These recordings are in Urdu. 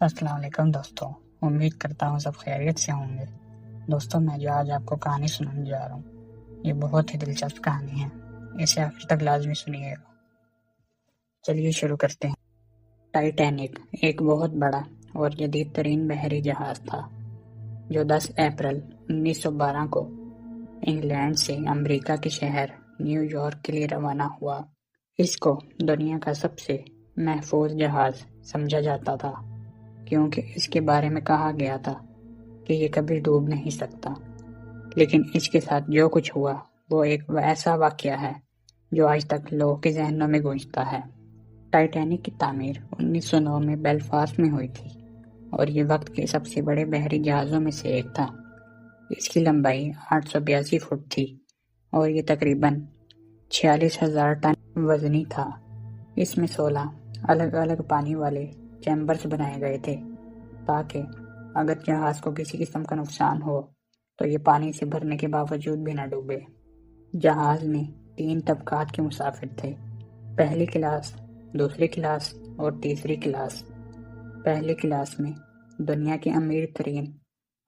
السلام علیکم دوستوں، امید کرتا ہوں سب خیریت سے ہوں گے۔ دوستوں، میں جو آج آپ کو کہانی سنانے جا رہا ہوں یہ بہت ہی دلچسپ کہانی ہے، اسے آخر تک لازمی سنیے گا۔ چلیے شروع کرتے ہیں۔ ٹائٹینک ایک بہت بڑا اور جدید ترین بحری جہاز تھا جو 10 اپریل 1912 کو انگلینڈ سے امریکہ کے شہر نیو یارک کے لیے روانہ ہوا۔ اس کو دنیا کا سب سے محفوظ جہاز سمجھا جاتا تھا کیونکہ اس کے بارے میں کہا گیا تھا کہ یہ کبھی ڈوب نہیں سکتا، لیکن اس کے ساتھ جو کچھ ہوا وہ ایک ایسا واقعہ ہے جو آج تک لوگوں کے ذہنوں میں گونجتا ہے۔ ٹائٹینک کی تعمیر 1909 میں بیلفاسٹ میں ہوئی تھی اور یہ وقت کے سب سے بڑے بحری جہازوں میں سے ایک تھا۔ اس کی لمبائی 882 فٹ تھی اور یہ تقریباً 46,000 ٹن وزنی تھا۔ اس میں 16 الگ الگ پانی والے چیمبرز بنائے گئے تھے تاکہ اگر جہاز کو کسی قسم کا نقصان ہو تو یہ پانی سے بھرنے کے باوجود بھی نہ ڈوبے۔ جہاز میں 3 طبقات کے مسافر تھے، پہلی کلاس، دوسری کلاس اور تیسری کلاس۔ پہلی کلاس میں دنیا کے امیر ترین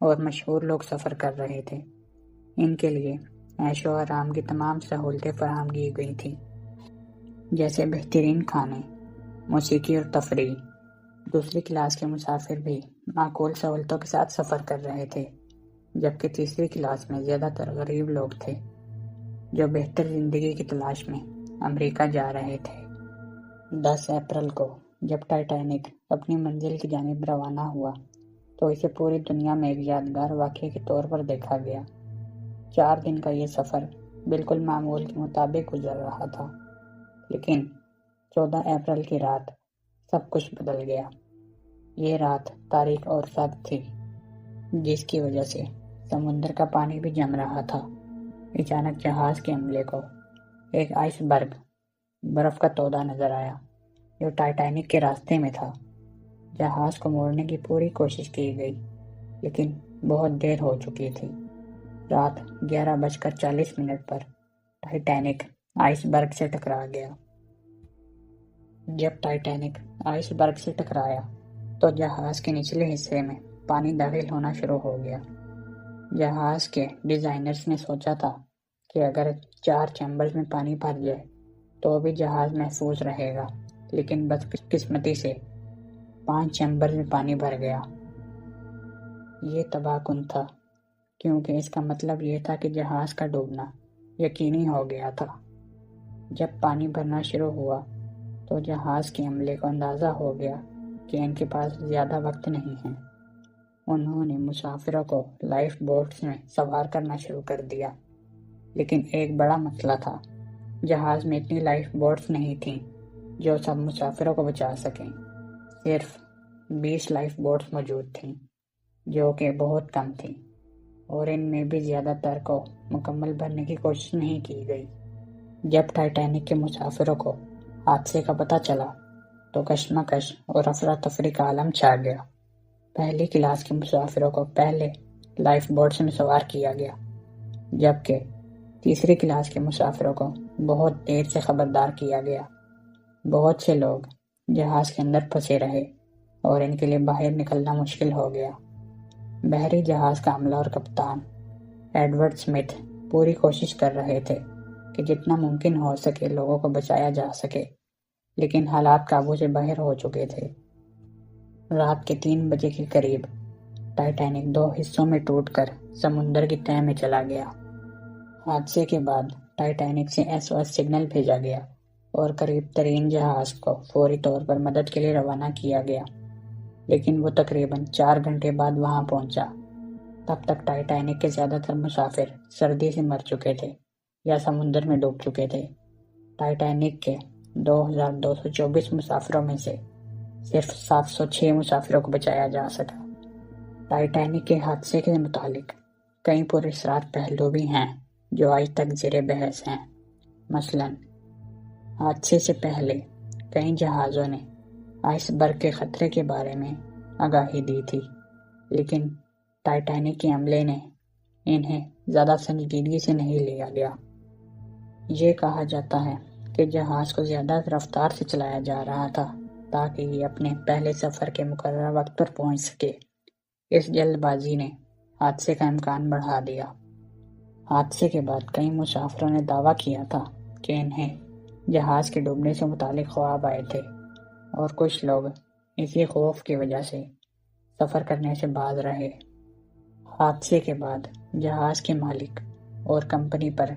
اور مشہور لوگ سفر کر رہے تھے۔ ان کے لیے عیش و آرام کی تمام سہولتیں فراہم کی گئی تھیں، جیسے بہترین کھانے، موسیقی اور تفریح۔ دوسری کلاس کے مسافر بھی معقول سہولتوں کے ساتھ سفر کر رہے تھے، جبکہ تیسری کلاس میں زیادہ تر غریب لوگ تھے جو بہتر زندگی کی تلاش میں امریکہ جا رہے تھے۔ 10 اپریل کو جب ٹائٹینک اپنی منزل کی جانب روانہ ہوا تو اسے پوری دنیا میں ایک یادگار واقعے کے طور پر دیکھا گیا۔ 4 دن کا یہ سفر بالکل معمول کے مطابق گزر رہا تھا، لیکن 14 اپریل کی رات سب کچھ بدل گیا۔ یہ رات تاریک اور سرد تھی، جس کی وجہ سے سمندر کا پانی بھی جم رہا تھا۔ اچانک جہاز کے عملے کو ایک آئس برگ، برف کا تودہ نظر آیا جو ٹائٹینک کے راستے میں تھا۔ جہاز کو موڑنے کی پوری کوشش کی گئی، لیکن بہت دیر ہو چکی تھی۔ رات 11:40 پر ٹائٹینک آئس برگ سے ٹکرا گیا۔ جب ٹائٹینک آئس برگ سے ٹکرایا تو جہاز کے نچلے حصے میں پانی داخل ہونا شروع ہو گیا۔ جہاز کے ڈیزائنرز نے سوچا تھا کہ اگر 4 چیمبرز میں پانی بھر جائے تو بھی جہاز محفوظ رہے گا، لیکن بدقسمتی سے 5 چیمبرز میں پانی بھر گیا۔ یہ تباہ کن تھا کیونکہ اس کا مطلب یہ تھا کہ جہاز کا ڈوبنا یقینی ہو گیا تھا۔ جب پانی بھرنا شروع ہوا تو جہاز کے عملے کو اندازہ ہو گیا کہ ان کے پاس زیادہ وقت نہیں ہے۔ انہوں نے مسافروں کو لائف بوٹس میں سوار کرنا شروع کر دیا، لیکن ایک بڑا مسئلہ تھا۔ جہاز میں اتنی لائف بوٹس نہیں تھیں جو سب مسافروں کو بچا سکیں۔ صرف 20 لائف بوٹس موجود تھیں، جو کہ بہت کم تھیں، اور ان میں بھی زیادہ تر کو مکمل بھرنے کی کوشش نہیں کی گئی۔ جب ٹائٹینک کے مسافروں کو حادثے کا پتہ چلا تو کشمکش اور افراتفری کا عالم چھا گیا۔ پہلی کلاس کے مسافروں کو پہلے لائف بوٹس میں سوار کیا گیا، جبکہ تیسری کلاس کے مسافروں کو بہت دیر سے خبردار کیا گیا۔ بہت سے لوگ جہاز کے اندر پھنسے رہے اور ان کے لیے باہر نکلنا مشکل ہو گیا۔ بحری جہاز کا عملہ اور کپتان ایڈورڈ اسمتھ پوری کوشش کر رہے تھے کہ جتنا ممکن ہو سکے لوگوں کو بچایا جا سکے، لیکن حالات قابو سے باہر ہو چکے تھے۔ رات کے 3 بجے کے قریب ٹائٹینک 2 حصوں میں ٹوٹ کر سمندر کی تہہ میں چلا گیا۔ حادثے کے بعد ٹائٹینک سے SOS سگنل بھیجا گیا اور قریب ترین جہاز کو فوری طور پر مدد کے لیے روانہ کیا گیا، لیکن وہ تقریباً 4 گھنٹے بعد وہاں پہنچا۔ تب تک ٹائٹینک کے زیادہ تر مسافر سردی سے مر چکے تھے یا سمندر میں ڈوب چکے تھے۔ ٹائٹینک کے 2224 مسافروں میں سے صرف 706 مسافروں کو بچایا جا سکا۔ ٹائٹینک کے حادثے کے متعلق کئی پراسرار پہلو بھی ہیں جو آج تک زیر بحث ہیں۔ مثلاً حادثے سے پہلے کئی جہازوں نے آئس برگ کے خطرے کے بارے میں آگاہی دی تھی، لیکن ٹائٹینک کے عملے نے انہیں زیادہ سنجیدگی سے نہیں لیا گیا۔ یہ کہا جاتا ہے کہ جہاز کو زیادہ رفتار سے چلایا جا رہا تھا تاکہ یہ اپنے پہلے سفر کے مقررہ وقت پر پہنچ سکے۔ اس جلد بازی نے حادثے کا امکان بڑھا دیا۔ حادثے کے بعد کئی مسافروں نے دعویٰ کیا تھا کہ انہیں جہاز کے ڈوبنے سے متعلق خواب آئے تھے، اور کچھ لوگ اسی خوف کی وجہ سے سفر کرنے سے باز رہے۔ حادثے کے بعد جہاز کے مالک اور کمپنی پر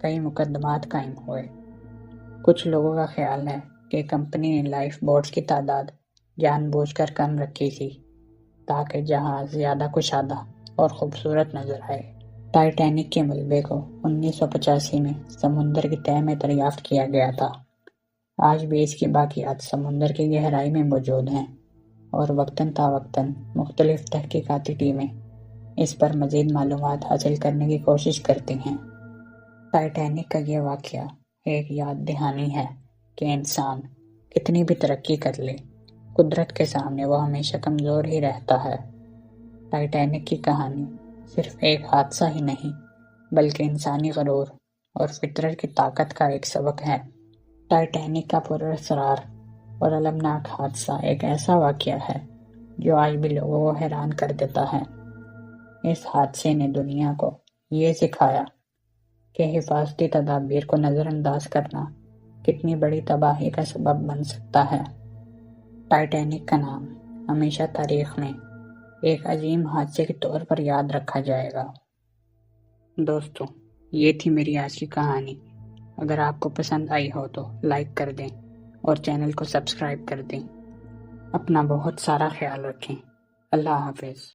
کئی مقدمات قائم ہوئے۔ کچھ لوگوں کا خیال ہے کہ کمپنی نے لائف بوٹس کی تعداد جان بوجھ کر کم رکھی تھی تاکہ جہاز زیادہ کشادہ اور خوبصورت نظر آئے۔ ٹائٹینک کے ملبے کو 1985 میں سمندر کی تہہ میں دریافت کیا گیا تھا۔ آج بھی اس کی باقیات سمندر کی گہرائی میں موجود ہیں، اور وقتاً فوقتاً مختلف تحقیقاتی ٹیمیں اس پر مزید معلومات حاصل کرنے کی کوشش کرتی ہیں۔ ٹائٹینک کا یہ واقعہ ایک یاد دہانی ہے کہ انسان کتنی بھی ترقی کر لے، قدرت کے سامنے وہ ہمیشہ کمزور ہی رہتا ہے۔ ٹائٹینک کی کہانی صرف ایک حادثہ ہی نہیں، بلکہ انسانی غرور اور فطرت کی طاقت کا ایک سبق ہے۔ ٹائٹینک کا پراسرار اور المناک حادثہ ایک ایسا واقعہ ہے جو آج بھی لوگوں کو حیران کر دیتا ہے۔ اس حادثے نے دنیا کو یہ سکھایا کہ حفاظتی تدابیر کو نظر انداز کرنا کتنی بڑی تباہی کا سبب بن سکتا ہے۔ ٹائٹینک کا نام ہمیشہ تاریخ میں ایک عظیم حادثے کے طور پر یاد رکھا جائے گا۔ دوستو، یہ تھی میری آج کی کہانی۔ اگر آپ کو پسند آئی ہو تو لائک کر دیں اور چینل کو سبسکرائب کر دیں۔ اپنا بہت سارا خیال رکھیں۔ اللہ حافظ۔